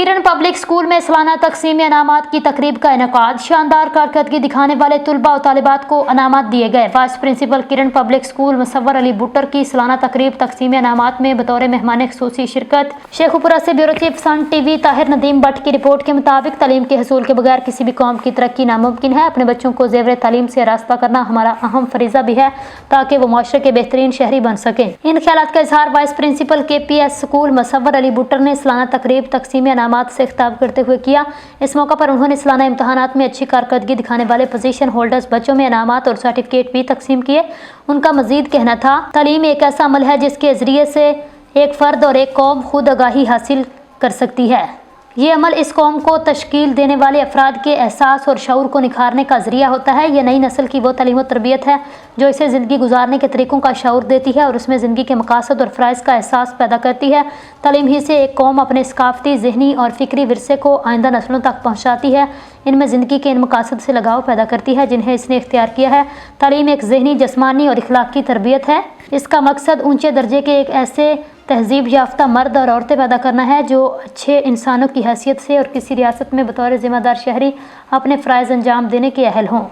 किरण public school में सालाना तकसीम इनामात की तकरीब का इनेकाद। शानदार कारकर्दगी दिखाने वाले तुलबा और तालिबात को इनामात दिए गए। वाइस प्रिंसिपल किरण पब्लिक स्कूल मुसव्वर अली बुट्टर की सालाना तकरीब तकसीम इनामात में बतौर मेहमान ख़ुसूसी शिरकत। शेखुपुरा से bureau chief Sun TV Tahir Nadeem Bhatt की रिपोर्ट के मुताबिक तालीम के हसूल के बगैर किसी भी कौम की तरक्की नामुमकिन है। अपने बच्चों को ज़ेवर तालीम से रास्ता करना हमारा अहम फरीज़ा भी है ताकि वो माशरे के बेहतरीन शहरी बन सकें। इन ख्यालात का इजहार vice principal KPS school Musawwar Ali Buttar ने सालाना तकरीब तकसीम इनामात से खिताब करते हुए किया। इस मौका पर उन्होंने सालाना इम्तहानात में अच्छी कारकर्दगी दिखाने वाले पोजीशन होल्डर्स बच्चों में इनामात और सर्टिफिकेट भी तकसीम किए। उनका मजीद कहना था, तालीम एक ऐसा अमल है जिसके ज़रिए से एक फ़र्द और एक कौम खुद आगाही हासिल कर सकती है। ये अमल इस कौम को तश्कील देने वाले अफराद के एहसास और शऊर को निखारने का ज़रिया होता है। ये नई नस्ल की वो तालीम और तरबियत है जो इसे ज़िंदगी गुजारने के तरीक़ों का शऊर देती है और उसमें ज़िंदगी के मकासद और फ़राइज़ का एहसास पैदा करती है। तालीम ही से एक कौम अपने सकाफ़ती, ज़हनी और फ़िक्री विरसे को आइंदा नस्लों तक पहुँचाती है। इनमें ज़िंदगी के इन मकासद से लगाव पैदा करती है जिन्हें इसने इख्तियार किया है। तालीम एक ज़हनी, जिस्मानी और इखलाकी तरबियत है। इसका मकसद ऊँचे दर्जे के एक ऐसे तहजीब याफ्ता मर्द और औरतें पैदा करना है जो अच्छे इंसानों की हैसियत से और किसी रियासत में बतौर ज़िम्मेदार शहरी अपने फ़राइज़ अंजाम देने के अहल हों।